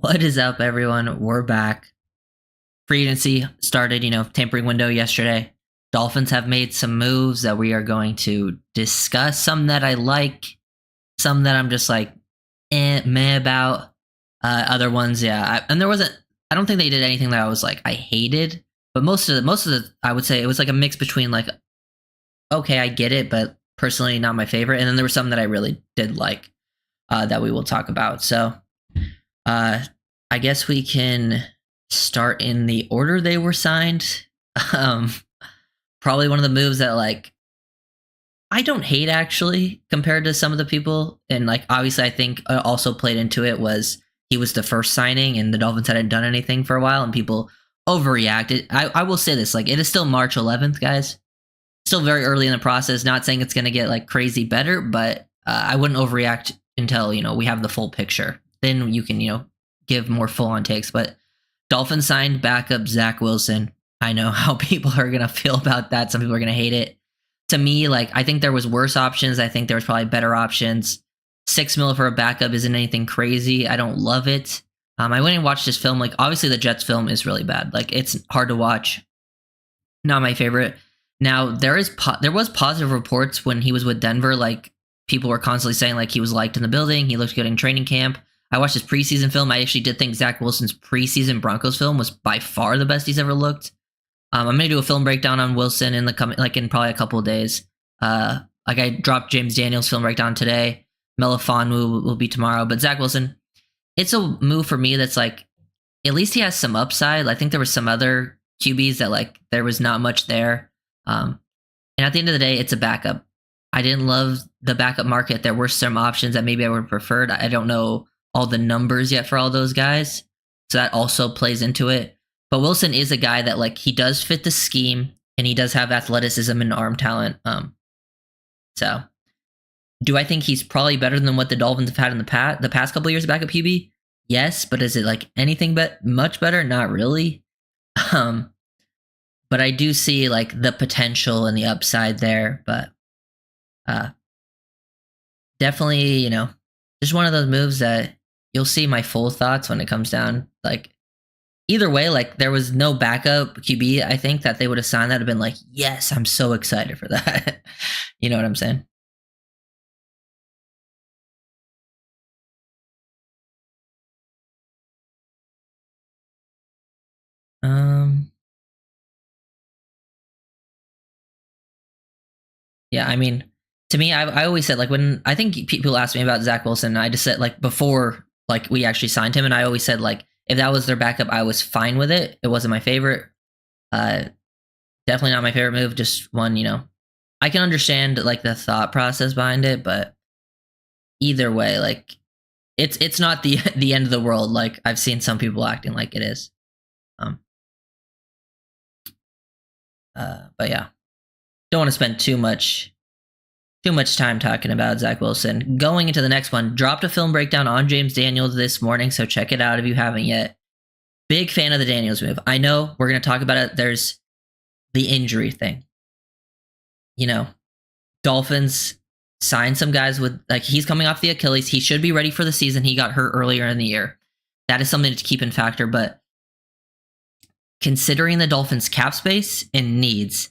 What is up, everyone? We're back. Free agency started, tampering window yesterday. Dolphins have made some moves that we are going to discuss. Some that I like, some that I'm just like, meh about. Other ones, yeah. And there wasn't. I don't think they did anything that I was like I hated. But most of the, I would say it was like a mix between like, okay, I get it, but personally not my favorite. And then there were some that I really did like that we will talk about. So I guess we can start in the order they were signed. Um, Probably one of the moves that like I don't hate actually compared to some of the people, and like obviously I think also played into it was he was the first signing, and the Dolphins hadn't done anything for a while, and people overreacted. I will say this, like it is still March 11th, guys. Still very early in the process. Not saying it's going to get like crazy better, but I wouldn't overreact until we have the full picture. Then you can give more full on takes. But Dolphins signed backup Zack Wilson. I know how people are going to feel about that. Some people are going to hate it. To me, like, I think there was worse options. I think there was probably better options. $6 million for a backup isn't anything crazy. I don't love it. I went and watched this film. Like, obviously the Jets film is really bad. Like, it's hard to watch. Not my favorite. Now, there was positive reports when he was with Denver. Like, people were constantly saying like he was liked in the building. He looked good in training camp. I watched his preseason film. I actually did think Zach Wilson's preseason Broncos film was by far the best he's ever looked. I'm gonna do a film breakdown on Wilson in in probably a couple of days. Like I dropped James Daniels' film breakdown today. Melifonwu will be tomorrow. But Zach Wilson, it's a move for me that's like at least he has some upside. I think there was some other QBs that like there was not much there. And at the end of the day, it's a backup. I didn't love the backup market. There were some options that maybe I would have preferred. I don't know all the numbers yet for all those guys, so that also plays into it. But Wilson is a guy that like he does fit the scheme, and he does have athleticism and arm talent. So do I think he's probably better than what the Dolphins have had in the past couple of years of backup QB? Yes, but is it like anything but much better? Not really. But I do see like the potential and the upside there. But definitely, just one of those moves that you'll see my full thoughts when it comes down. Like either way, like there was no backup QB. I think that they would have signed that have been like, yes, I'm so excited for that. You know what I'm saying? Yeah, I mean, to me, I always said like when I think people ask me about Zach Wilson, I just said like before like we actually signed him, and I always said like if that was their backup, I was fine with it. It wasn't my favorite. Uh, Definitely not my favorite move. Just one, I can understand like the thought process behind it, but either way, like it's not the end of the world. Like I've seen some people acting like it is. Um, but yeah, don't want to spend too much time talking about Zach Wilson. Going into the next one, dropped a film breakdown on James Daniels this morning, so check it out if you haven't yet. Big fan of the Daniels move. I know we're going to talk about it. There's the injury thing. Dolphins signed some guys with, like, he's coming off the Achilles. He should be ready for the season. He got hurt earlier in the year. That is something to keep in factor, but considering the Dolphins' cap space and needs,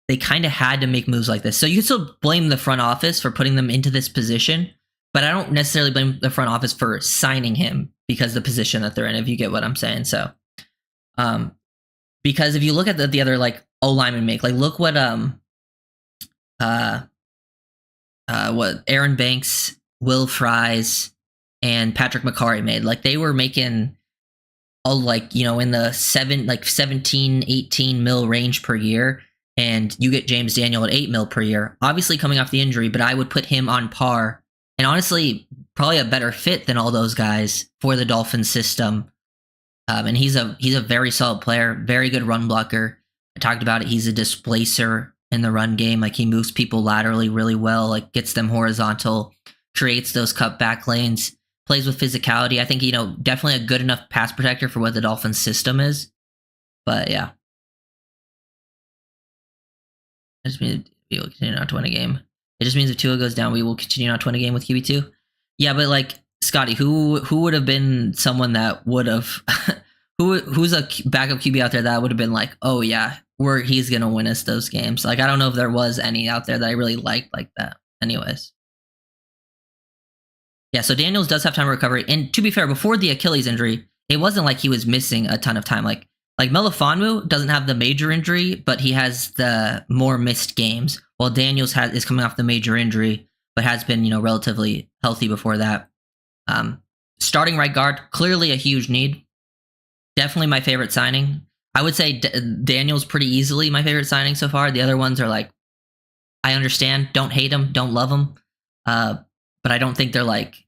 they kind of had to make moves like this. So you can still blame the front office for putting them into this position, but I don't necessarily blame the front office for signing him because of the position that they're in, if you get what I'm saying. So, because if you look at the other like O linemen make, like look what Aaron Banks, Will Fries, and Patrick McCarry made. Like they were making in the 17, 18 mil range per year. And you get James Daniel at 8 mil per year, obviously coming off the injury, but I would put him on par and honestly probably a better fit than all those guys for the Dolphins system. And he's a very solid player, very good run blocker. I talked about it. He's a displacer in the run game. Like he moves people laterally really well, like gets them horizontal, creates those cutback lanes, plays with physicality. I think, definitely a good enough pass protector for what the Dolphins system is. But yeah. It just means we will continue not to win a game. It just means if Tua goes down, we will continue not to win a game with QB2. Yeah, but like Scotty, who would have been someone that would have who's a backup QB out there that would have been like, oh yeah, he's gonna win us those games? Like, I don't know if there was any out there that I really liked like that. Anyways. Yeah, so Daniels does have time to recover. And to be fair, before the Achilles injury, it wasn't like he was missing a ton of time. Like Melifonwu doesn't have the major injury, but he has the more missed games, while Daniels is coming off the major injury, but has been, relatively healthy before that. Starting right guard, clearly a huge need. Definitely my favorite signing. I would say Daniels pretty easily my favorite signing so far. The other ones are like, I understand, don't hate them, don't love them, but I don't think they're like,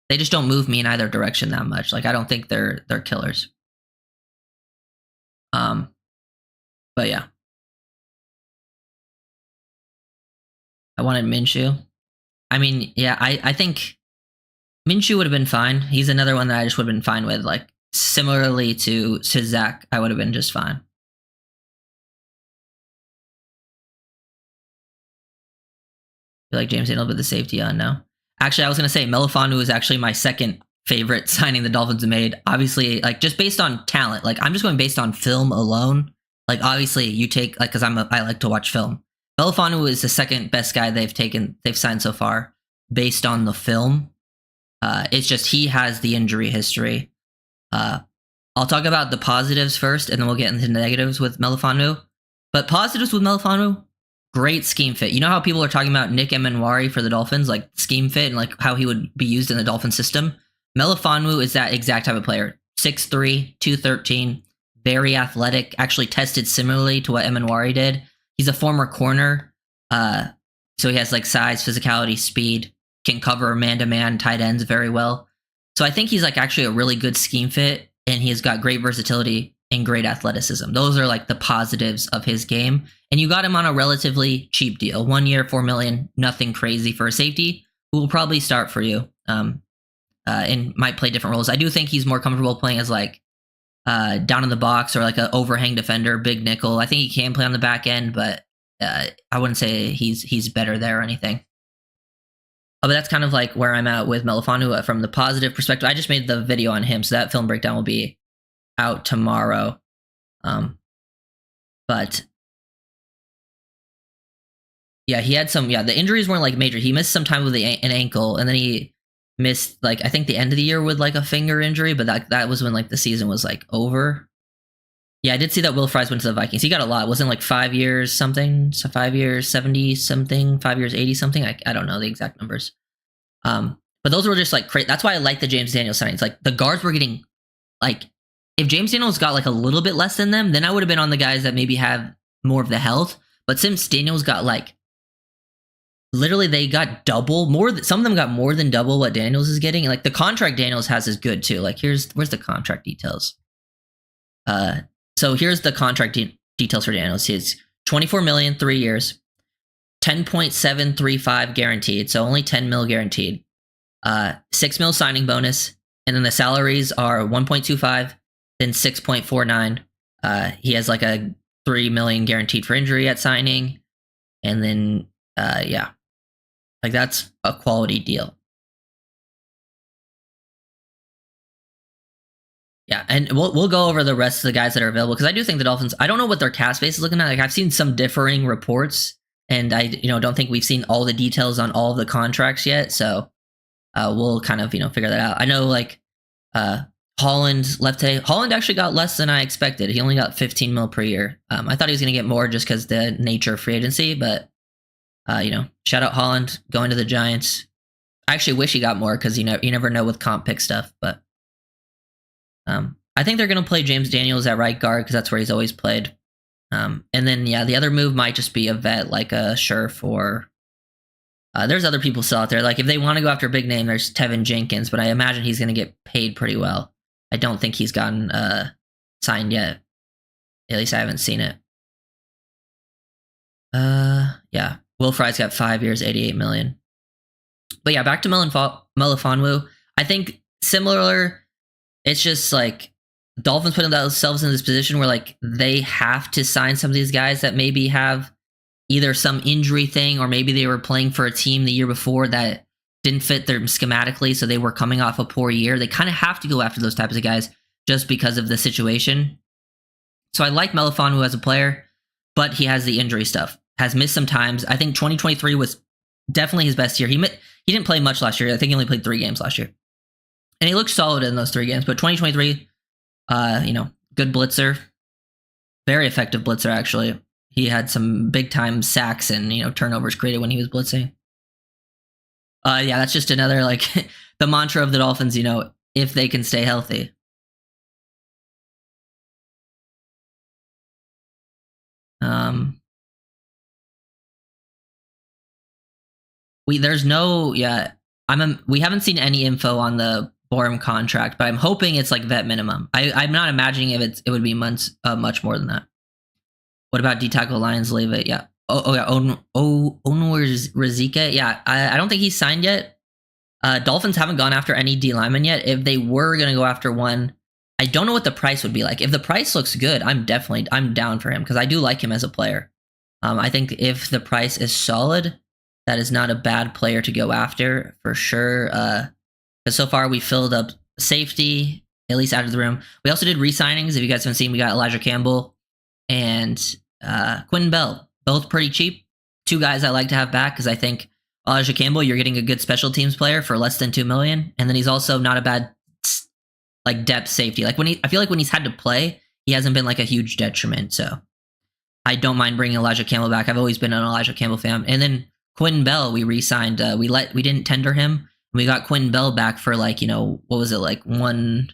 they just don't move me in either direction that much. Like, I don't think they're killers. But yeah, I wanted Minshew. I mean, yeah, I think Minshew would have been fine. He's another one that I just would have been fine with. Like, similarly to Zach, I would have been just fine. I feel like James Daniels with the safety on now. Actually, I was going to say Melifonwu is actually my second favorite signing the Dolphins have made. Obviously, like, just based on talent. Like, I'm just going based on film alone. Like, obviously, you take, like, because I like to watch film. Melifonwu is the second best guy they've signed so far based on the film. It's just he has the injury history. I'll talk about the positives first, and then we'll get into the negatives with Melifonwu. But positives with Melifonwu, great scheme fit. You know how people are talking about Nick Emenwari for the Dolphins, like scheme fit and like how he would be used in the Dolphin system? Melifonwu is that exact type of player. 6'3", 213, very athletic, actually tested similarly to what Emenwari did. He's a former corner, so he has like size, physicality, speed, can cover man-to-man tight ends very well. So I think he's like actually a really good scheme fit, and he's got great versatility and great athleticism. Those are like the positives of his game. And you got him on a relatively cheap deal. 1 year, $4 million, nothing crazy for a safety who will probably start for you and might play different roles. I do think he's more comfortable playing as like down in the box or like an overhang defender, big nickel. I think he can play on the back end, but I wouldn't say he's better there or anything. But that's kind of like where I'm at with Melifonwu from the positive perspective. I just made the video on him, so that film breakdown will be out tomorrow. But yeah, he had some. Yeah, the injuries weren't like major. He missed some time with an ankle, and then he missed like I think the end of the year with like a finger injury. But that was when like the season was like over. Yeah, I did see that Will Fries went to the Vikings. He got a lot. It wasn't like 5 years something, so 5 years 70 something, 5 years 80 something. I don't know the exact numbers. But those were just like crazy. That's why I like the James Daniels signings. Like the guards were getting like, if James Daniels got like a little bit less than them, then I would have been on the guys that maybe have more of the health. But since Daniels got like, literally they got double more. Some of them got more than double what Daniels is getting. And like the contract Daniels has is good too. Like where's the contract details? So here's the contract details for Daniels. It's $24 million, 3 years, 10.735 guaranteed. So only 10 mil guaranteed. 6 mil signing bonus. And then the salaries are 1.25, then 6.49. He has like a 3 million guaranteed for injury at signing. And then, yeah, like that's a quality deal. Yeah, and we'll go over the rest of the guys that are available because I do think the Dolphins, I don't know what their cast base is looking at. Like I've seen some differing reports, and I don't think we've seen all the details on all of the contracts yet. So we'll kind of figure that out. I know like Holland actually got less than I expected. He only got 15 mil per year. I thought he was going to get more just because the nature of free agency, but shout out Holland going to the Giants. I actually wish he got more because you never know with comp pick stuff, but. I think they're going to play James Daniels at right guard because that's where he's always played. And then, yeah, the other move might just be a vet like a Scherf or there's other people still out there. Like if they want to go after a big name, there's Tevin Jenkins, but I imagine he's going to get paid pretty well. I don't think he's gotten signed yet. At least I haven't seen it. Yeah, Will Fries got 5 years, 88 million. But yeah, back to Melifonwu. I think similar. It's just like Dolphins putting themselves in this position where like they have to sign some of these guys that maybe have either some injury thing or maybe they were playing for a team the year before that didn't fit them schematically, so they were coming off a poor year. They kind of have to go after those types of guys just because of the situation. So I like Melifonwu as a player, but he has the injury stuff. Has missed some times. I think 2023 was definitely his best year. He didn't play much last year. I think he only played 3 games last year. And he looked solid in those 3 games. But 2023, good blitzer. Very effective blitzer, actually. He had some big-time sacks and, turnovers created when he was blitzing. Yeah, that's just another, the mantra of the Dolphins, if they can stay healthy. We haven't seen any info on the Borum contract, but I'm hoping it's vet minimum. I'm not imagining it would be much more than that. What about D-tackle Lions leave it? Yeah. Onward Razika. Yeah, I don't think he's signed yet. Dolphins haven't gone after any D lineman yet. If they were gonna go after one, I don't know what the price would be like. If the price looks good, I'm down for him because I do like him as a player. I think if the price is solid, that is not a bad player to go after for sure. Because so far we filled up safety, at least out of the room. We also did re-signings. If you guys haven't seen, we got Elijah Campbell and Quentin Bell. Both pretty cheap. 2 guys I like to have back because I think Elijah Campbell, you're getting a good special teams player for less than $2 million. And then he's also not a bad depth safety. I feel like when he's had to play, he hasn't been a huge detriment. So I don't mind bringing Elijah Campbell back. I've always been an Elijah Campbell fan. And then Quentin Bell, we re-signed. We didn't tender him. We got Quentin Bell back for what was it, one,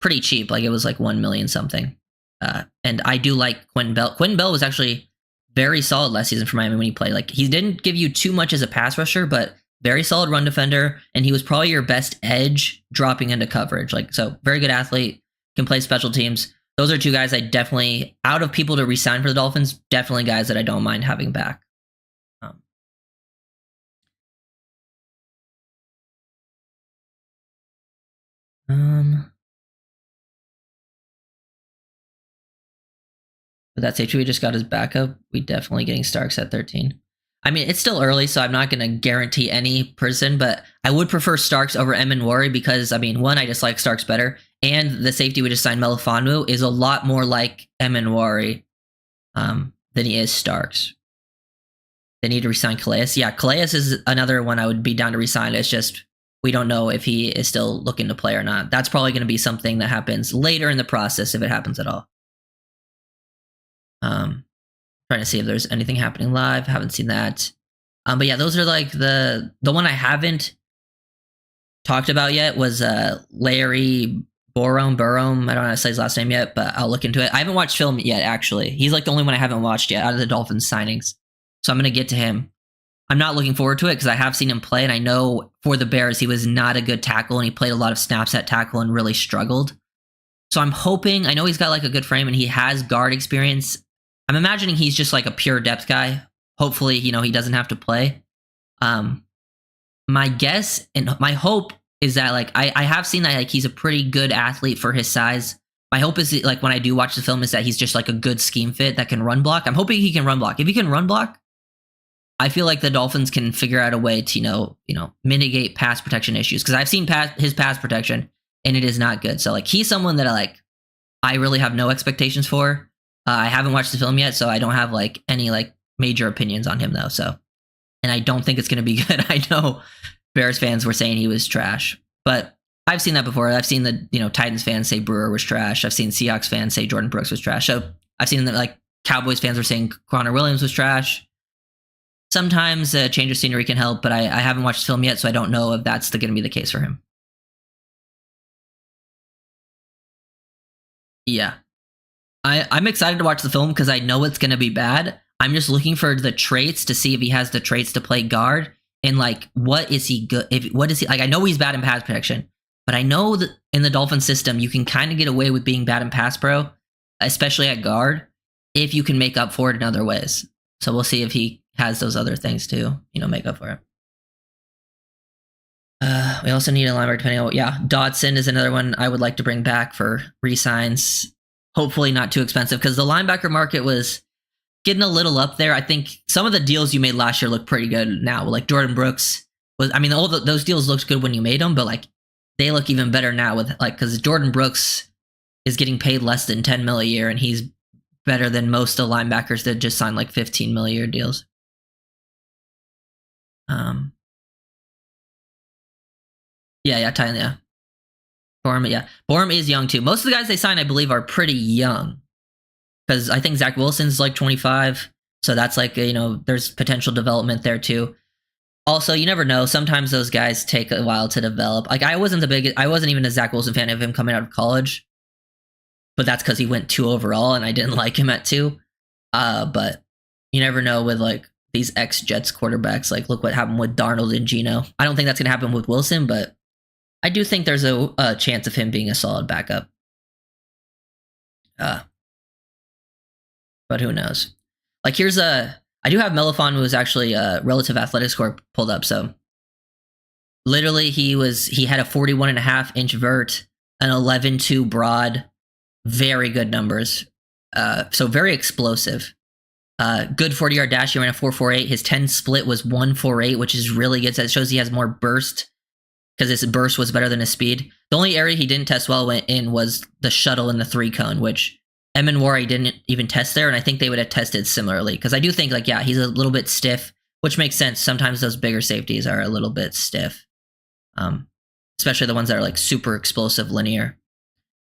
pretty cheap. It was $1 million something. And I do like Quentin Bell. Quentin Bell was actually very solid last season for Miami when he played. He didn't give you too much as a pass rusher, but very solid run defender. And he was probably your best edge dropping into coverage. So very good athlete, can play special teams. Those are 2 guys I definitely, out of people to re-sign for the Dolphins, definitely guys that I don't mind having back. But that safety we just got as backup, we definitely getting Starks at 13. I mean, it's still early, so I'm not going to guarantee any person, but I would prefer Starks over Emenwari because, one, I just like Starks better, and the safety we just signed, Melifonwu, is a lot more like Emenwari than he is Starks. They need to resign Calais. Yeah, Calais is another one I would be down to resign. It's just we don't know if he is still looking to play or not. That's probably going to be something that happens later in the process if it happens at all. Trying to see if there's anything happening live. Haven't seen that. But yeah, those are the one I haven't talked about yet was Larry Borom. I don't know how to say his last name yet, but I'll look into it. I haven't watched film yet, actually. He's the only one I haven't watched yet out of the Dolphins signings. So I'm going to get to him. I'm not looking forward to it because I have seen him play, and I know for the Bears he was not a good tackle, and he played a lot of snaps at tackle and really struggled. So I'm hoping, I know he's got a good frame and he has guard experience. I'm imagining he's just a pure depth guy. Hopefully, he doesn't have to play. My guess and my hope is that I have seen that he's a pretty good athlete for his size. My hope is that, when I do watch the film is that he's just a good scheme fit that can run block. I'm hoping he can run block. If he can run block, I feel like the Dolphins can figure out a way to mitigate pass protection issues because I've seen his pass protection and it is not good. So he's someone that I really have no expectations for. I haven't watched the film yet, so I don't have any major opinions on him though. So, and I don't think it's going to be good. I know Bears fans were saying he was trash, but I've seen that before. I've seen the Titans fans say Brewer was trash. I've seen Seahawks fans say Jordan Brooks was trash. So I've seen that Cowboys fans were saying Connor Williams was trash. Sometimes a change of scenery can help, but I haven't watched the film yet, so I don't know if that's going to be the case for him. Yeah. I'm excited to watch the film because I know it's going to be bad. I'm just looking for the traits to see if he has the traits to play guard and what is he good? What is he I know he's bad in pass protection, but I know that in the Dolphins system you can kind of get away with being bad in pass pro, especially at guard, if you can make up for it in other ways. So we'll see if he has those other things to make up for it. We also need a linebacker depending on Dodson is another one I would like to bring back for re-signs. Hopefully not too expensive because the linebacker market was getting a little up there. I think some of the deals you made last year look pretty good now, like Jordan Brooks. I mean, all those deals looked good when you made them, but like they look even better now with like because Jordan Brooks is getting paid less than 10 mil a year, and he's better than most of the linebackers that just signed like 15 mil a year deals. Yeah, Tyler, yeah. Borum, yeah. Borum is young too. Most of the guys they sign, I believe, are pretty young. Because I think Zack Wilson's like 25. So that's like, there's potential development there too. Also, you never know. Sometimes those guys take a while to develop. Like I wasn't even a Zack Wilson fan of him coming out of college. But that's because he went 2 overall and I didn't like him at 2. But you never know with like these ex-Jets quarterbacks. Like look what happened with Darnold and Geno. I don't think that's going to happen with Wilson, but I do think there's a chance of him being a solid backup. But who knows? Like I do have Melifonwu who's actually a relative athletic score pulled up. So literally he had a 41.5-inch vert, an 11.2 broad, very good numbers. So very explosive. Good 40-yard dash. He ran a 4.48. His 10 split was 1.48, which is really good. So it shows he has more burst because his burst was better than his speed. The only area he didn't test well in was the shuttle and the 3-cone, which Eminwari didn't even test there, and I think they would have tested similarly. Because I do think, like, yeah, he's a little bit stiff, which makes sense. Sometimes those bigger safeties are a little bit stiff, especially the ones that are like super explosive linear.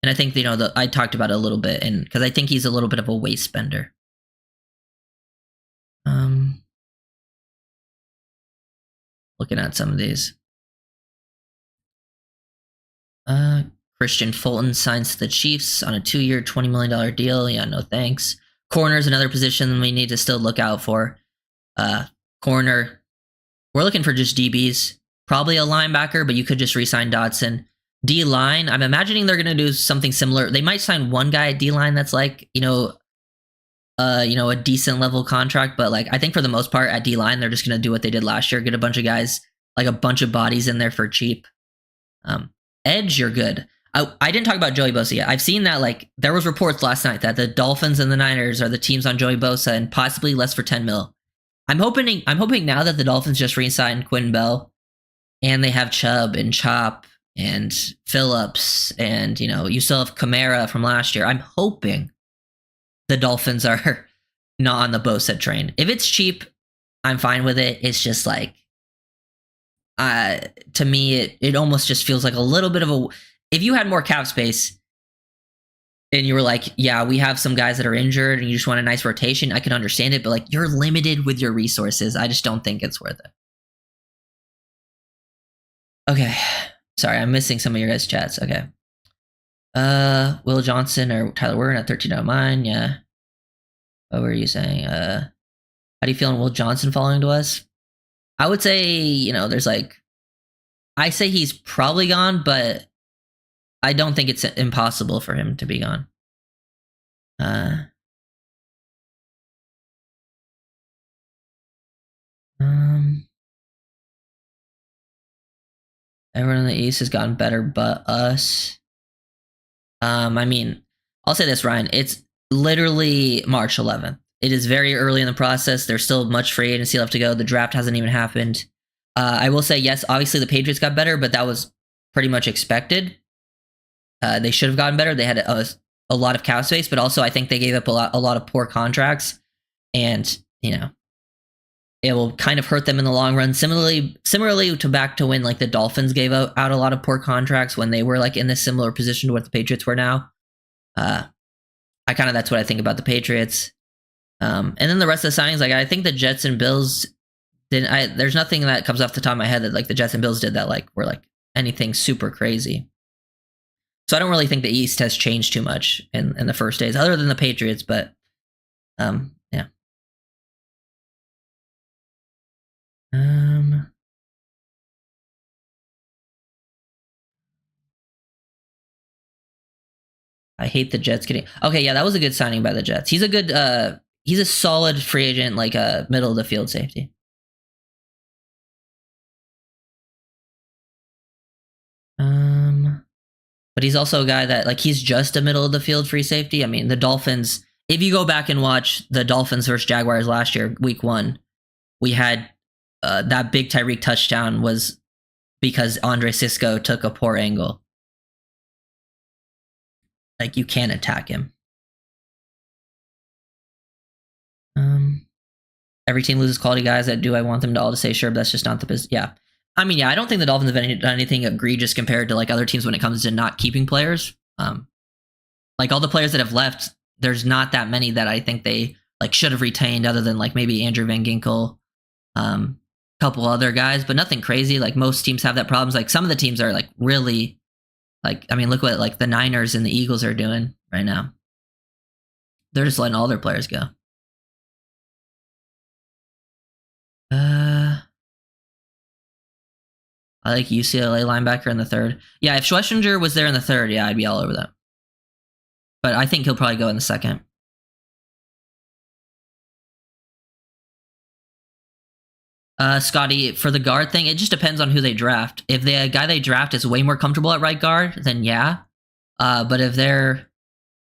And I think I talked about it a little bit, and because I think he's a little bit of a waist bender. Looking at some of these. Christian Fulton signs to the Chiefs on a 2-year, $20 million deal. Yeah, no thanks. Corner is another position we need to still look out for. Corner, we're looking for just DBs. Probably a linebacker, but you could just re-sign Dotson. D-line, I'm imagining they're going to do something similar. They might sign one guy at D-line that's like, a decent level contract, but like I think for the most part at D-line, they're just going to do what they did last year, get a bunch of guys, like a bunch of bodies in there for cheap. Edge, you're good. I didn't talk about Joey Bosa yet. I've seen that like there was reports last night that the Dolphins and the Niners are the teams on Joey Bosa and possibly less for 10 mil. I'm hoping now that the Dolphins just re-signed Quinn Bell and they have Chubb and Chop and Phillips and you still have Kamara from last year. I'm hoping the Dolphins are not on the Bosa train. If it's cheap, I'm fine with it. It's just like to me it almost just feels like a little bit of a, if you had more cap space and you were like, yeah, we have some guys that are injured and you just want a nice rotation, I can understand it, but like you're limited with your resources. I just don't think it's worth it. Okay. Sorry, I'm missing some of your guys' chats. Okay. Will Johnson or Tyler Warren at 13 out of mine. Yeah. What were you saying? How do you feel on Will Johnson following to us? I would say, there's like, I say he's probably gone, but I don't think it's impossible for him to be gone. Everyone in the East has gotten better but us. I mean, I'll say this, Ryan. It's literally March 11th. It is very early in the process. There's still much free agency left to go. The draft hasn't even happened. I will say, yes, obviously the Patriots got better, but that was pretty much expected. They should have gotten better. They had a lot of cap space, but also I think they gave up a lot of poor contracts, and it will kind of hurt them in the long run. Similarly to back to when like the Dolphins gave out a lot of poor contracts when they were like in this similar position to what the Patriots were now. That's what I think about the Patriots. And then the rest of the signings, like I think the Jets and Bills didn't. There's nothing that comes off the top of my head that like the Jets and Bills did that like were like anything super crazy. So I don't really think the East has changed too much in the first days, other than the Patriots. But yeah. I hate the Jets getting. Okay, yeah, that was a good signing by the Jets. He's a good. He's a solid free agent, like a middle of the field safety. But he's also a guy that like he's just a middle of the field free safety. I mean, the Dolphins. If you go back and watch the Dolphins versus Jaguars last year, Week 1, we had that big Tyreek touchdown was because Andre Cisco took a poor angle. Like, you can't attack him. Every team loses quality guys. That do I want them to all to say sure, but that's just not the business. Yeah. I mean, yeah, I don't think the Dolphins have done anything egregious compared to like other teams when it comes to not keeping players. Like all the players that have left, there's not that many that I think they like should have retained, other than like maybe Andrew Van Ginkel, couple other guys, but nothing crazy. Like most teams have that problems. Like some of the teams are like really, like, I mean, look what like the Niners and the Eagles are doing right now. They're just letting all their players go. I like UCLA linebacker in the third. Yeah, if Schlesinger was there in the third, yeah, I'd be all over that. But I think he'll probably go in the second. Scotty, for the guard thing, it just depends on who they draft. If the guy they draft is way more comfortable at right guard, then yeah. But if they're...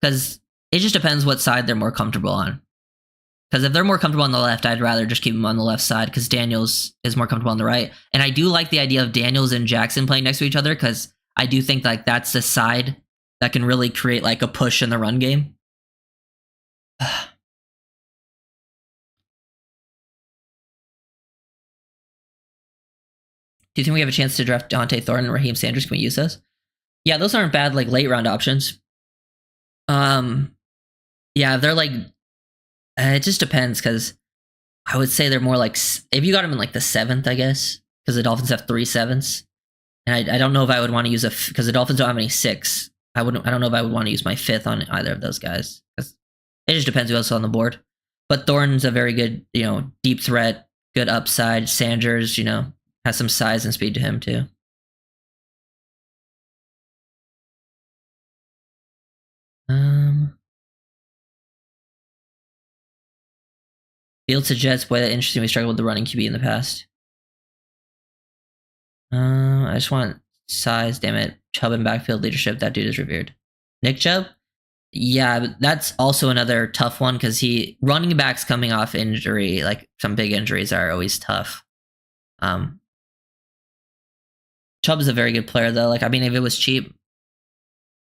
Because it just depends what side they're more comfortable on. Because if they're more comfortable on the left, I'd rather just keep them on the left side because Daniels is more comfortable on the right. And I do like the idea of Daniels and Jackson playing next to each other because I do think like that's the side that can really create like a push in the run game. Do you think we have a chance to draft Dante Thornton and Raheem Sanders? Can we use those? Yeah, those aren't bad like late round options. Yeah, they're like... it just depends because I would say they're more like if you got them in like the 7th, I guess, because the Dolphins have 3 7s, and I don't know if I would want to use because the Dolphins don't have any 6. I don't know if I would want to use my 5th on either of those guys. It just depends who else is on the board. But Thornton's a very good, deep threat, good upside. Sanders, has some size and speed to him too. Fields to Jets, boy, that interesting. We struggled with the running QB in the past. I just want size, damn it. Chubb and backfield leadership, that dude is revered. Nick Chubb? Yeah, but that's also another tough one because running backs coming off injury, like some big injuries are always tough. Chubb is a very good player though. Like, I mean, if it was cheap,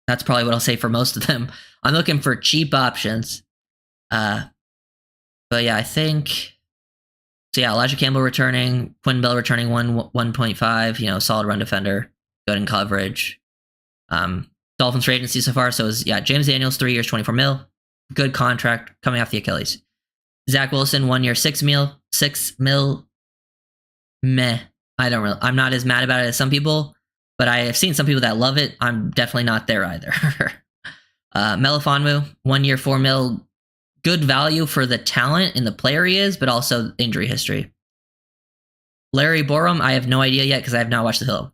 that's probably what I'll say for most of them. I'm looking for cheap options. But yeah, I think... So yeah, Elijah Campbell returning, Quinn Bell returning 1.5, solid run defender, good in coverage. Dolphins free agency so far, so James Daniels, 3 years, 24 mil. Good contract coming off the Achilles. Zack Wilson, 1 year, 6 mil. Meh. I'm not as mad about it as some people, but I have seen some people that love it. I'm definitely not there either. Melifonwu, 1 year, 4 mil. Good value for the talent and the player he is, but also injury history. Larry Borum, I have no idea yet because I have not watched the film.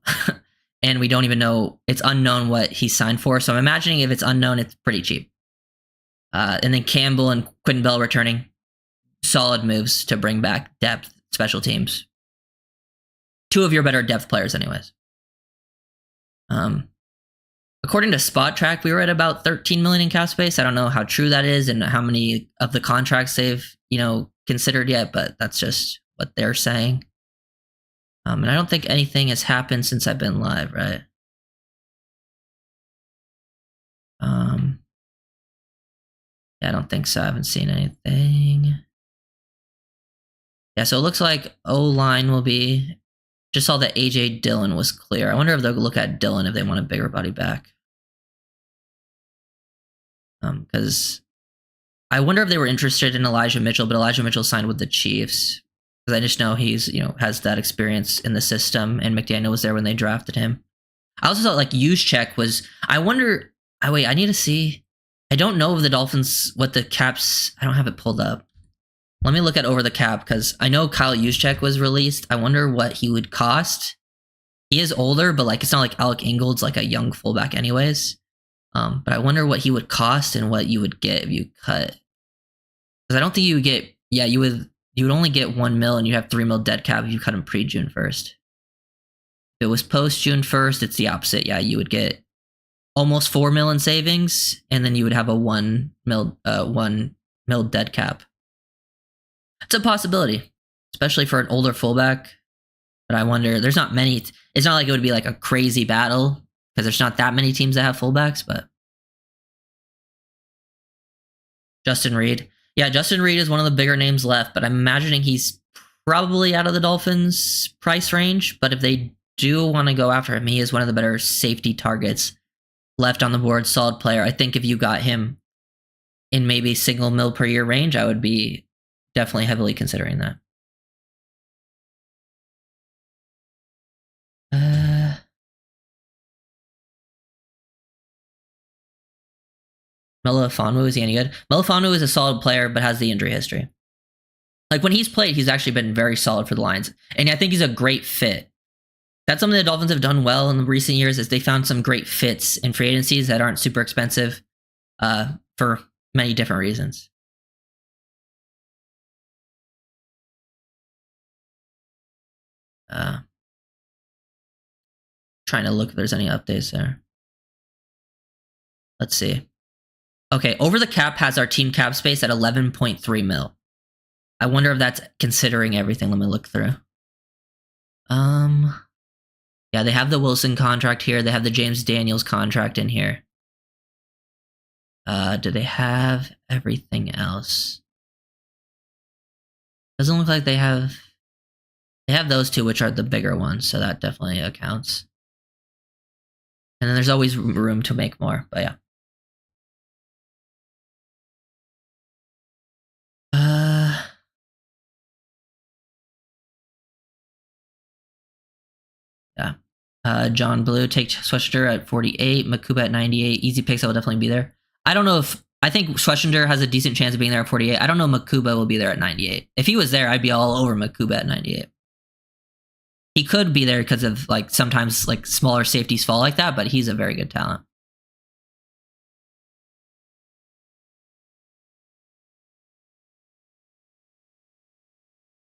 And we don't even know, it's unknown what he signed for. So I'm imagining if it's unknown, it's pretty cheap. And then Campbell and Quentin Bell returning. Solid moves to bring back depth, special teams. 2 of your better depth players anyways. According to Spot Track, we were at about 13 million in cap space. I don't know how true that is and how many of the contracts they've, considered yet, but that's just what they're saying. And I don't think anything has happened since I've been live, right? Yeah, I don't think so. I haven't seen anything. Yeah, so it looks like O-line will be... Just saw that AJ Dillon was clear. I wonder if they'll look at Dillon if they want a bigger body back. Because I wonder if they were interested in Elijah Mitchell, but Elijah Mitchell signed with the Chiefs. Because I just know he's, has that experience in the system, and McDaniel was there when they drafted him. I also thought like Juszczyk was... I wonder... wait, I need to see... I don't know if the Dolphins, what the caps... I don't have it pulled up. Let me look at over the cap, because I know Kyle Juszczyk was released. I wonder what he would cost. He is older, but like it's not like Alec Ingold's like a young fullback anyways. But I wonder what he would cost and what you would get if you cut. Because I don't think you would get... Yeah, you would only get 1 mil and you have 3 mil dead cap if you cut him pre-June 1st. If it was post-June 1st, it's the opposite. Yeah, you would get almost 4 mil in savings, and then you would have a 1 mil dead cap. It's a possibility. especially for an older fullback. But I wonder, there's not many. It's not like it would be like a crazy battle because there's not that many teams that have fullbacks, but Justin Reed. Yeah, Justin Reed is one of the bigger names left, but I'm imagining he's probably out of the Dolphins' price range. But if they do want to go after him, he is one of the better safety targets left on the board. Solid player. I think if you got him in maybe single mil per year range, I would be definitely heavily considering that. Melifonwu, is he any good? Melifonwu is a solid player, but has the injury history. Like when he's played, he's actually been very solid for the Lions. And I think he's a great fit. That's something the Dolphins have done well in the recent years, is they found some great fits in free agencies that aren't super expensive for many different reasons. Trying to look if there's any updates there. Let's see. Okay, Over the Cap has our team cap space at 11.3 mil. I wonder if that's considering everything. Let me look through. Yeah, they have the Wilson contract here. They have the James Daniels contract in here. Do they have everything else? Doesn't look like they have. They have those two, which are the bigger ones, so that definitely accounts. And then there's always room to make more, but yeah. John Blue, take Schlesinger at 48, Makuba at 98. Easy picks that will definitely be there. I don't know if... I think Schlesinger has a decent chance of being there at 48. I don't know if Makuba will be there at 98. If he was there, I'd be all over Makuba at 98. He could be there because of, like, sometimes, like, smaller safeties fall like that, but he's a very good talent.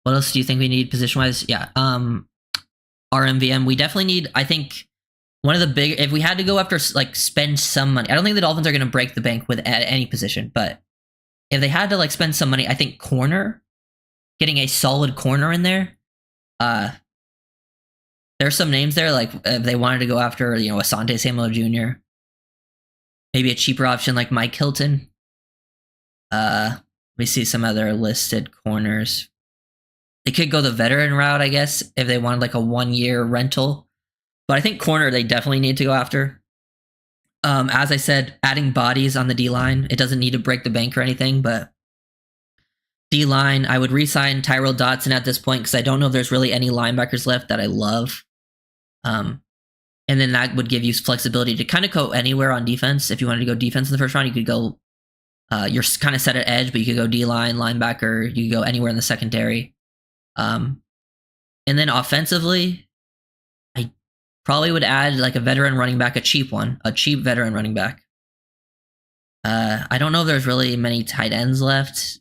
What else do you think we need position-wise? Yeah, RMVM, we definitely need, I think, one of the big, if we had to go after, like, spend some money, I don't think the Dolphins are going to break the bank with at any position, but if they had to, like, spend some money, I think corner, getting a solid corner in there, there's some names there, like, if they wanted to go after, you know, Asante Samuel Jr., maybe a cheaper option like Mike Hilton. We see some other listed corners. They could go the veteran route, I guess, if they wanted like a 1-year rental. But I think corner they definitely need to go after. As I said, adding bodies on the D-line. It doesn't need to break the bank or anything, but D-line, I would re-sign Tyrell Dotson at this point because I don't know if there's really any linebackers left that I love. And then that would give you flexibility to kind of go anywhere on defense. If you wanted to go defense in the first round, you could go, you're kind of set at edge, but you could go D-line, linebacker, you could go anywhere in the secondary. And then offensively, I probably would add like a veteran running back, a cheap veteran running back. I don't know if there's really many tight ends left.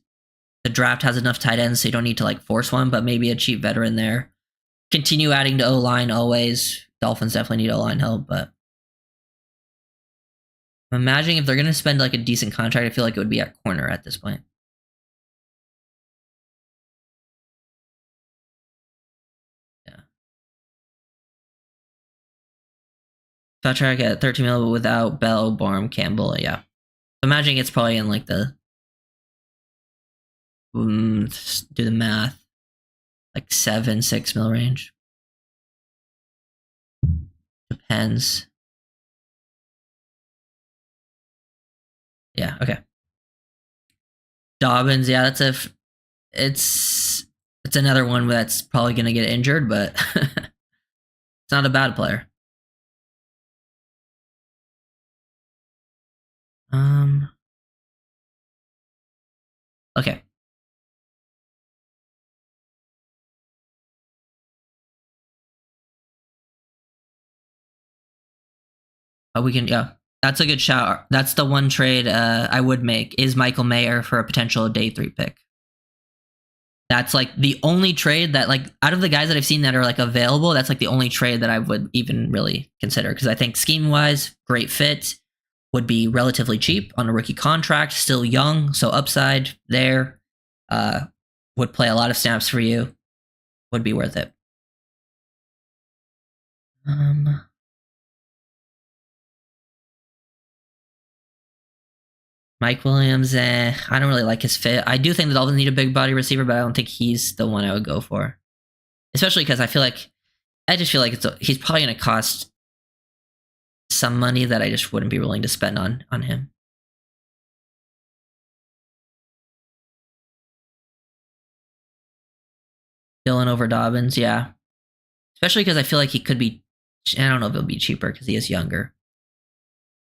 The draft has enough tight ends, so you don't need to like force one, but maybe a cheap veteran there. Continue adding to O-line always. Dolphins definitely need O-line help, but I'm imagining if they're going to spend like a decent contract, I feel like it would be at corner at this point. Contract at 13 mil without Bell, Borum, Campbell. Yeah, imagining it's probably in like the do the math, like 7-6 mil range. Depends. Yeah. Okay. Dobbins. Yeah, it's another one that's probably gonna get injured, but it's not a bad player. Okay. We can, yeah. That's a good shout. That's the one trade I would make, is Michael Mayer for a potential day 3 pick. That's like the only trade that, like, out of the guys that I've seen that are like available, that's like the only trade that I would even really consider. Because I think scheme-wise, great fit, would be relatively cheap on a rookie contract, still young, so upside there, would play a lot of snaps for you. would be worth it. Um, Mike Williams, I don't really like his fit. I do think the Dolphins need a big body receiver, but I don't think he's the one I would go for. Especially because I just feel like he's probably going to cost some money that I just wouldn't be willing to spend on him. Dylan over Dobbins, yeah. Especially because I feel like he could be. I don't know if he'll be cheaper because he is younger.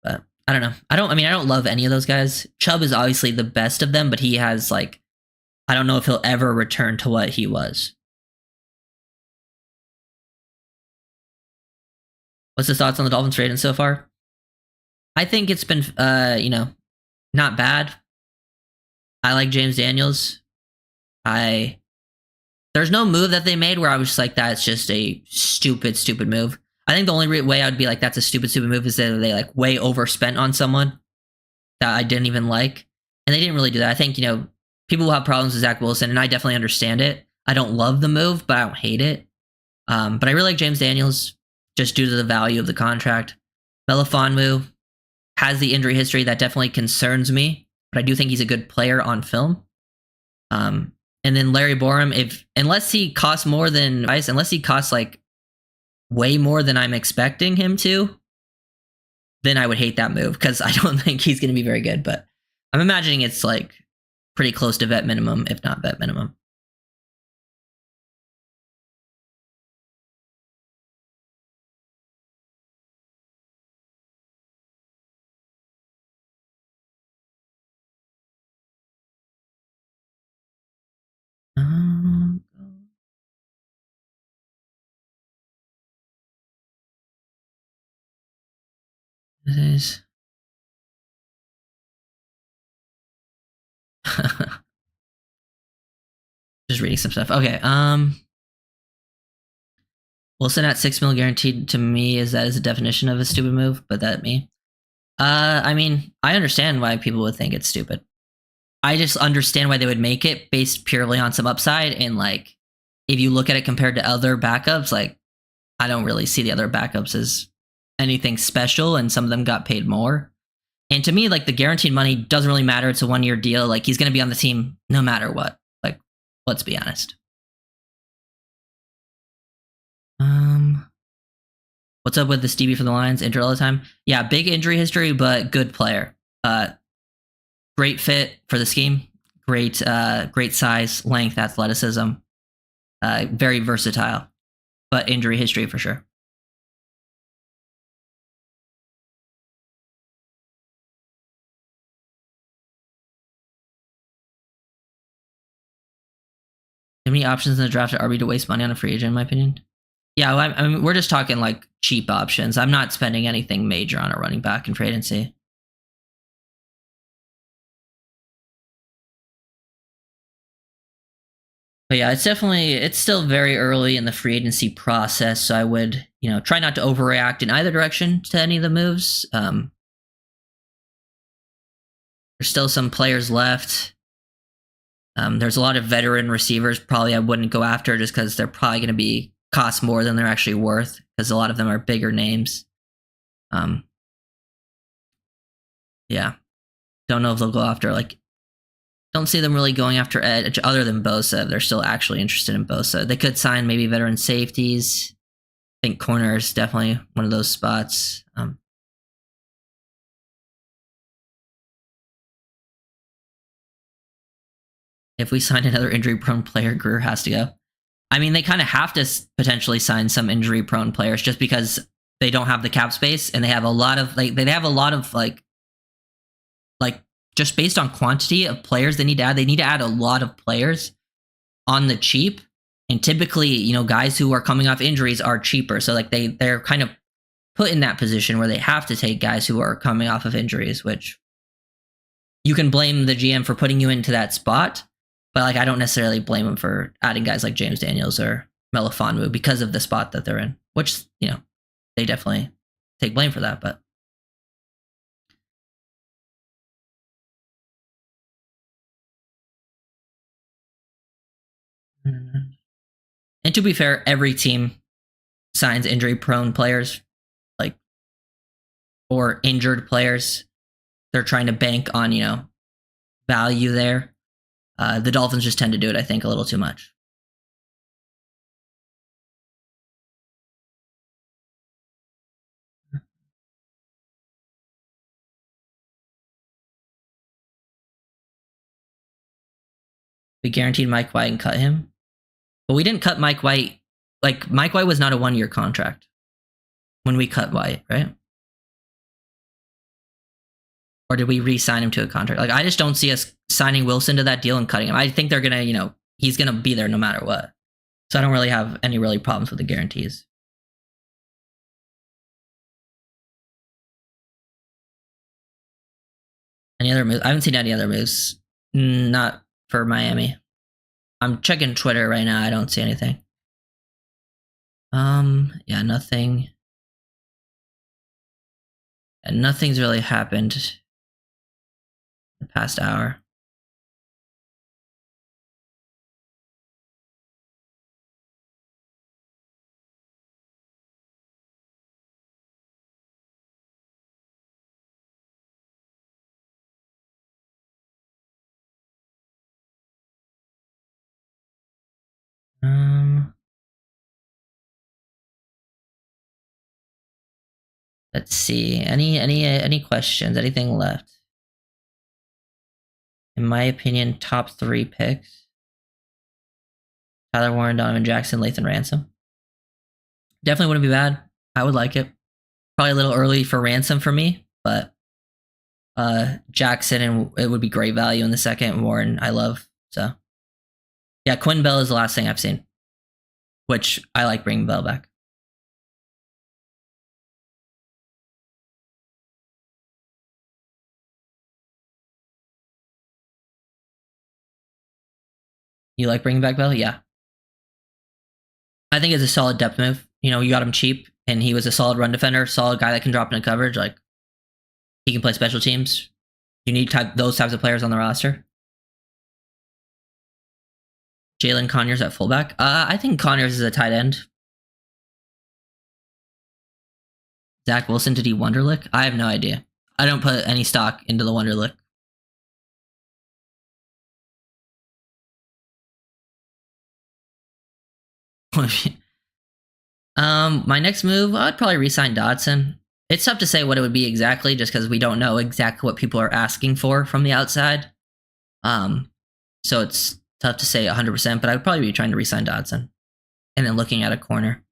But I don't know. I don't love any of those guys. Chubb is obviously the best of them, but he has like, I don't know if he'll ever return to what he was. What's his thoughts on the Dolphins rating so far? I think it's been, not bad. I like James Daniels. There's no move that they made where I was just like, that's just a stupid move. I think the only way I would be like, that's a stupid move is that they like way overspent on someone that I didn't even like. And they didn't really do that. I think, people will have problems with Zack Wilson, and I definitely understand it. I don't love the move, but I don't hate it. But I really like James Daniels just due to the value of the contract. Melifonwu has the injury history that definitely concerns me, but I do think he's a good player on film. And then Larry Borum, unless he costs like way more than I'm expecting him to, then I would hate that move because I don't think he's going to be very good. But I'm imagining it's like pretty close to vet minimum, if not vet minimum. This is just reading some stuff. Okay. Wilson at $6 million guaranteed to me is a definition of a stupid move, but that me. I mean, I understand why people would think it's stupid. I just understand why they would make it based purely on some upside. And like, if you look at it compared to other backups, like, I don't really see the other backups as anything special, and some of them got paid more. And to me, like, the guaranteed money doesn't really matter. It's a 1-year deal. Like, he's going to be on the team no matter what. Like, let's be honest. What's up with the Stevie for the Lions? Injured all the time. Yeah, big injury history, but good player. Great fit for the scheme. Great size, length, athleticism. Very versatile, but injury history for sure. Too many options in the draft at RB to waste money on a free agent, in my opinion. Yeah, well, I mean, we're just talking like cheap options. I'm not spending anything major on a running back in free agency. But yeah, it's still very early in the free agency process, so I would, try not to overreact in either direction to any of the moves. There's still some players left. There's a lot of veteran receivers probably I wouldn't go after just because they're probably going to cost more than they're actually worth because a lot of them are bigger names. Yeah, don't know if they'll go after don't see them really going after edge other than Bosa. They're still actually interested in Bosa. They could sign maybe veteran safeties. I think corner is definitely one of those spots. If we sign another injury-prone player, Greer has to go. I mean, they kind of have to potentially sign some injury-prone players just because they don't have the cap space and they have a lot of just based on quantity of players they need to add. They need to add a lot of players on the cheap, and typically, guys who are coming off injuries are cheaper. So like they're kind of put in that position where they have to take guys who are coming off of injuries, which you can blame the GM for putting you into that spot. But like, I don't necessarily blame him for adding guys like James Daniels or Melifonwu because of the spot that they're in, which, they definitely take blame for that. But And to be fair, every team signs injury-prone players, like, or injured players. They're trying to bank on, value there. The Dolphins just tend to do it, I think, a little too much. We guaranteed Mike White and cut him. But we didn't cut Mike White. Like, Mike White was not a 1-year contract when we cut White, right? Or did we re-sign him to a contract? Like, I just don't see us signing Wilson to that deal and cutting him. I think they're going to, he's going to be there no matter what. So I don't really have any problems with the guarantees. Any other moves? I haven't seen any other moves. Not for Miami. I'm checking Twitter right now. I don't see anything. Yeah, nothing. And nothing's really happened in the past hour. Let's see. Any questions? Anything left? In my opinion, top 3 picks: Tyler Warren, Donovan Jackson, Lathan Ransom. Definitely wouldn't be bad. I would like it. Probably a little early for Ransom for me, but Jackson, and it would be great value in the second. Warren, I love. So yeah, Quinn Bell is the last thing I've seen, which I like bringing Bell back. You like bringing back Bell? Yeah. I think it's a solid depth move. You got him cheap, and he was a solid run defender, solid guy that can drop into coverage. Like, he can play special teams. You need those types of players on the roster. Jalen Conyers at fullback. I think Conyers is a tight end. Zack Wilson, did he Wonderlick? I have no idea. I don't put any stock into the Wonderlick. My next move, I'd probably re-sign Dodson. It's tough to say what it would be exactly, just because we don't know exactly what people are asking for from the outside. So it's tough to say 100%, but I would probably be trying to re-sign Dodson, and then looking at a corner.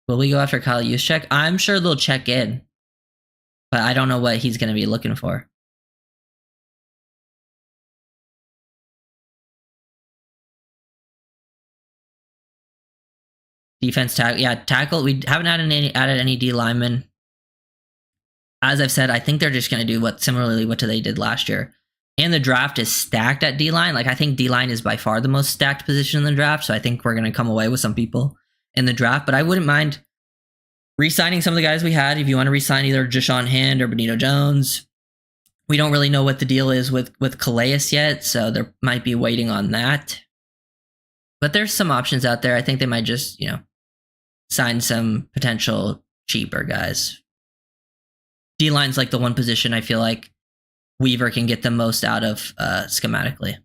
Will we go after Kyle Juszczyk? I'm sure they'll check in, but I don't know what he's going to be looking for. Defense tackle. Yeah, tackle. We haven't added any D linemen. As I've said, I think they're just going to do what they did last year. And the draft is stacked at D-line. Like, I think D-line is by far the most stacked position in the draft, so I think we're going to come away with some people in the draft. But I wouldn't mind re-signing some of the guys we had. If you want to re-sign either Jashawn Hand or Benito Jones. We don't really know what the deal is with Calais yet, so there might be waiting on that. But there's some options out there. I think they might just, sign some potential cheaper guys. D-line's like the one position I feel like Weaver can get the most out of schematically.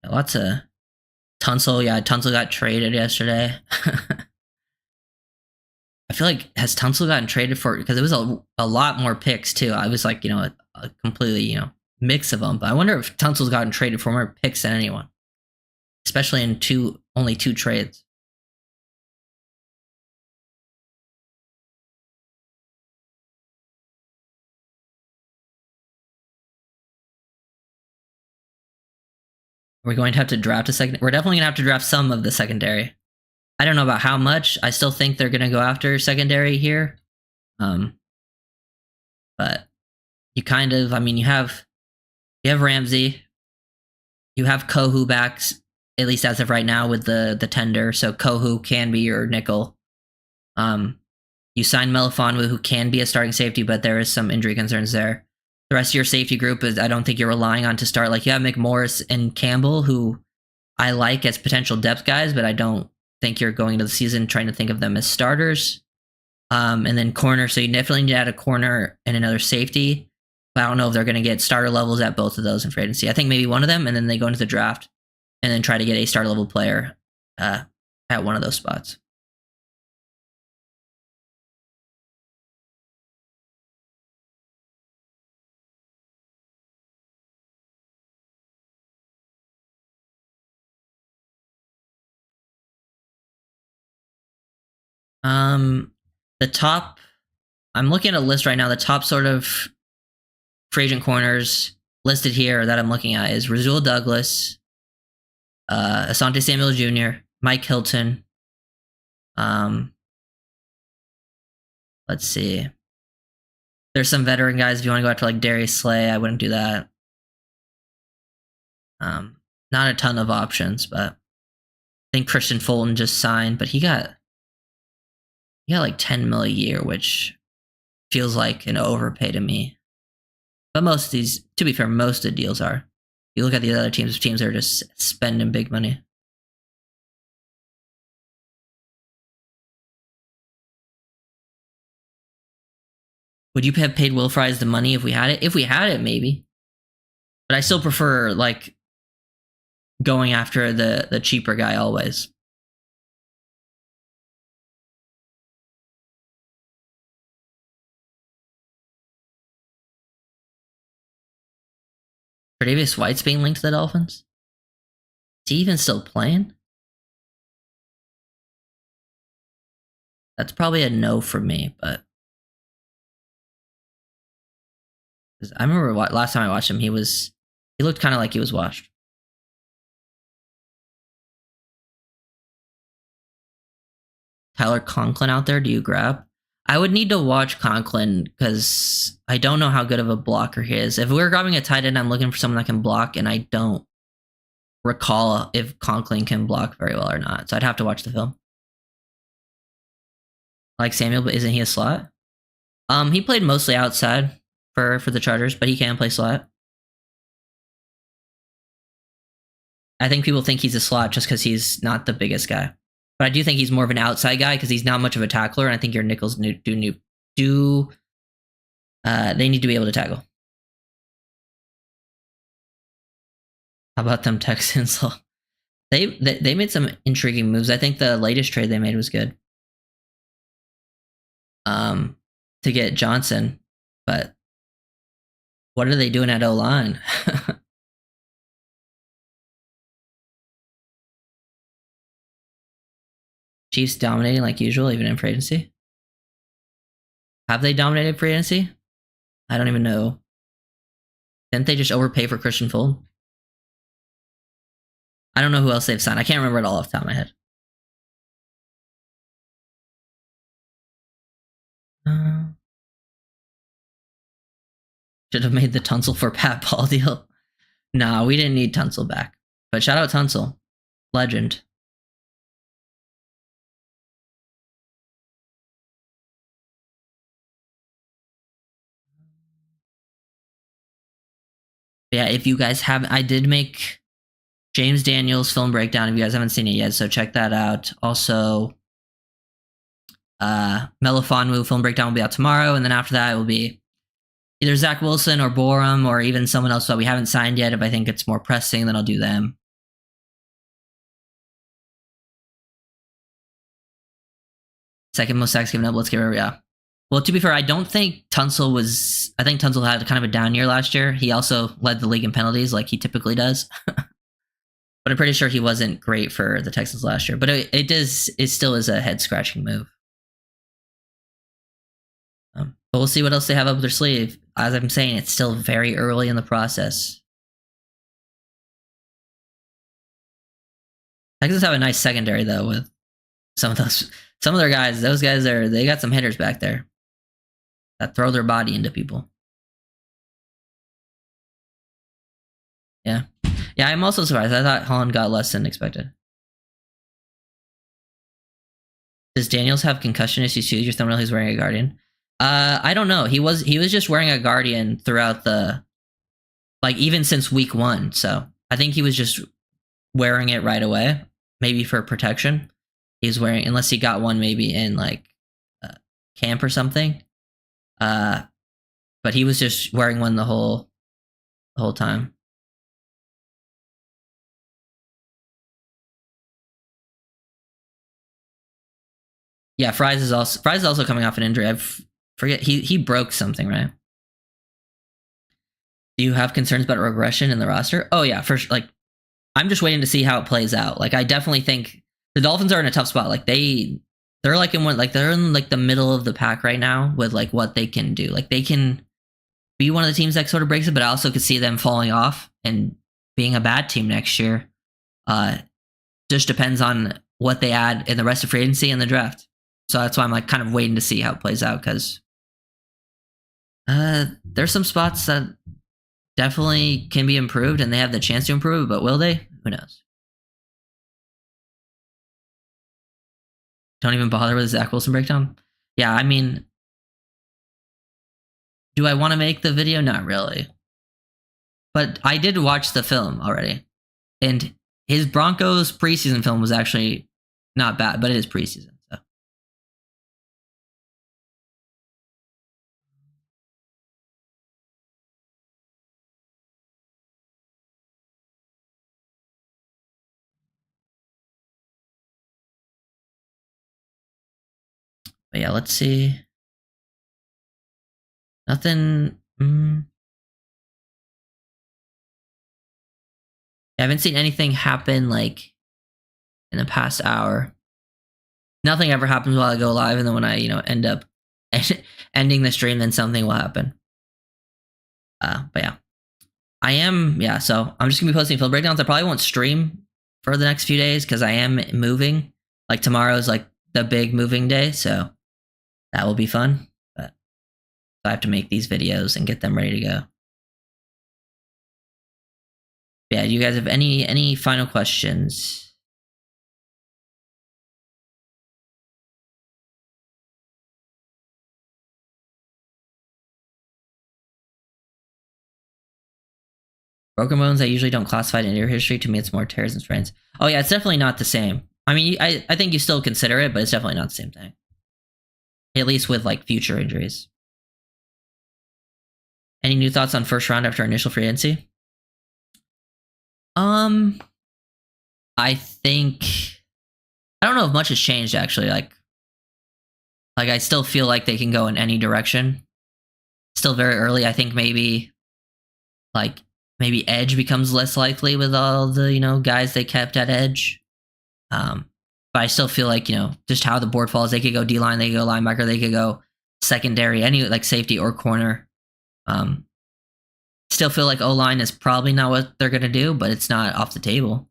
Lots of Tunsil. Yeah, Tunsil got traded yesterday. I feel like has Tunsil gotten traded for, because it was a lot more picks too. I was like, a completely, mix of them. But I wonder if Tunsil's gotten traded for more picks than anyone, especially in only two trades. We're going to have to draft a second. We're definitely going to have to draft some of the secondary. I don't know about how much. I still think they're going to go after secondary here. But you kind of, you have Ramsey. You have Kohu backs, at least as of right now, with the tender. So Kohu can be your nickel. You signed Melifonwu, who can be a starting safety, but there is some injury concerns there. The rest of your safety group is, I don't think you're relying on to start. Like, you have McMorris and Campbell, who I like as potential depth guys, but I don't think you're going into the season trying to think of them as starters. And then corner, so you definitely need to add a corner and another safety. But I don't know if they're going to get starter levels at both of those in free agency. I think maybe one of them, and then they go into the draft and then try to get a starter level player at one of those spots. The top, I'm looking at a list right now. The top sort of free agent corners listed here that I'm looking at is Rasul Douglas, Asante Samuel Jr., Mike Hilton. Let's see. There's some veteran guys. If you want to go after like Darius Slay, I wouldn't do that. Not a ton of options, but I think Christian Fulton just signed, but he got like 10 mil a year, which feels like an overpay to me. But most of these, to be fair, most of the deals are. You look at the other teams that are just spending big money. Would you have paid Will Fries the money if we had it? If we had it, maybe. But I still prefer like going after the cheaper guy always. Tre'Davious White's being linked to the Dolphins? Is he even still playing? That's probably a no for me, but I remember last time I watched him, he looked kind of like he was washed. Tyler Conklin out there, do you grab? I would need to watch Conklin because I don't know how good of a blocker he is. If we're grabbing a tight end, I'm looking for someone that can block, and I don't recall if Conklin can block very well or not. So I'd have to watch the film. Like Samuel, but isn't he a slot? He played mostly outside for the Chargers, but he can play slot. I think people think he's a slot just because he's not the biggest guy. But I do think he's more of an outside guy because he's not much of a tackler, and I think your nickels they need to be able to tackle. How about them Texans? They made some intriguing moves. I think the latest trade they made was good. To get Johnson, but what are they doing at O-line? Chiefs dominating like usual, even in free agency. Have they dominated free agency? I don't even know. Didn't they just overpay for Christian Fulton? I don't know who else they've signed. I can't remember it all off the top of my head. Should have made the Tunsil for Pat Paul deal. Nah, we didn't need Tunsil back. But shout out Tunsil. Legend. Yeah, if you guys haven't, I did make James Daniels film breakdown if you guys haven't seen it yet, so check that out. Also, Melifonwu film breakdown will be out tomorrow, and then after that it will be either Zack Wilson or Borum or even someone else that we haven't signed yet. If I think it's more pressing, then I'll do them. Second most sacks given up. Let's get rid of, yeah. Well, to be fair, I don't think Tunsil was. I think Tunsil had kind of a down year last year. He also led the league in penalties like he typically does. But I'm pretty sure he wasn't great for the Texans last year. But it still is a head scratching move. But we'll see what else they have up their sleeve. As I'm saying, it's still very early in the process. Texans have a nice secondary though with some of their guys. Those guys they got some hitters back there that throw their body into people. Yeah. Yeah, I'm also surprised. I thought Holland got less than expected. Does Daniels have concussion issues too? Your thumbnail, he's wearing a Guardian. I don't know. He was just wearing a Guardian throughout even since week 1. So I think he was just wearing it right away, maybe for protection. He's wearing, unless he got one maybe in camp or something. But he was just wearing one the whole time. Yeah, Fries is also coming off an injury. I forget he broke something, right? Do you have concerns about regression in the roster? Oh yeah, I'm just waiting to see how it plays out. I definitely think the Dolphins are in a tough spot. They're they're in the middle of the pack right now with what they can do. They can be one of the teams that sort of breaks it, but I also could see them falling off and being a bad team next year. Just depends on what they add in the rest of free agency and the draft. So that's why I'm kind of waiting to see how it plays out, because there's some spots that definitely can be improved and they have the chance to improve, but will they? Who knows? Don't even bother with the Zack Wilson breakdown. Yeah, I mean, do I want to make the video? Not really. But I did watch the film already. And his Broncos preseason film was actually not bad, but it is preseason. So. But yeah, let's see. Nothing. I haven't seen anything happen in the past hour. Nothing ever happens while I go live, and then when I end up ending the stream, then something will happen. But yeah, so I'm just gonna be posting field breakdowns. I probably won't stream for the next few days because I am moving. Tomorrow's the big moving day, so that will be fun. But I have to make these videos and get them ready to go. Yeah, do you guys have any final questions? Broken bones I usually don't classify in injury history. To me, it's more tears and sprains. Oh yeah, it's definitely not the same. I mean, I think you still consider it, but it's definitely not the same thing. At least with future injuries. Any new thoughts on first round after initial free agency? I think I don't know if much has changed actually. I still feel like they can go in any direction. Still very early. I think maybe edge becomes less likely with all the guys they kept at edge. But I still feel just how the board falls. They could go D-line, they could go linebacker, they could go secondary, any safety or corner. Still feel like O-line is probably not what they're gonna do, but it's not off the table.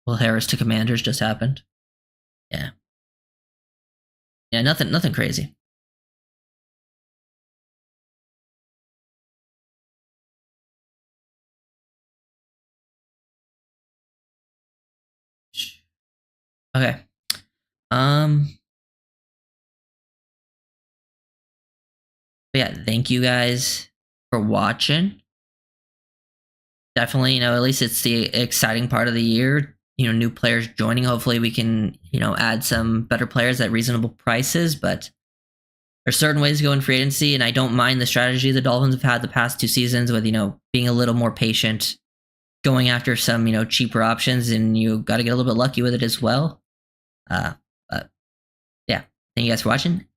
Will Harris to Commanders just happened. Yeah. Yeah, nothing crazy. Okay. But yeah, thank you guys for watching. Definitely, at least it's the exciting part of the year. New players joining. Hopefully we can, add some better players at reasonable prices, but there's certain ways to go in free agency, and I don't mind the strategy the Dolphins have had the past 2 seasons with, being a little more patient, going after some, cheaper options, and you got to get a little bit lucky with it as well. But yeah, thank you guys for watching,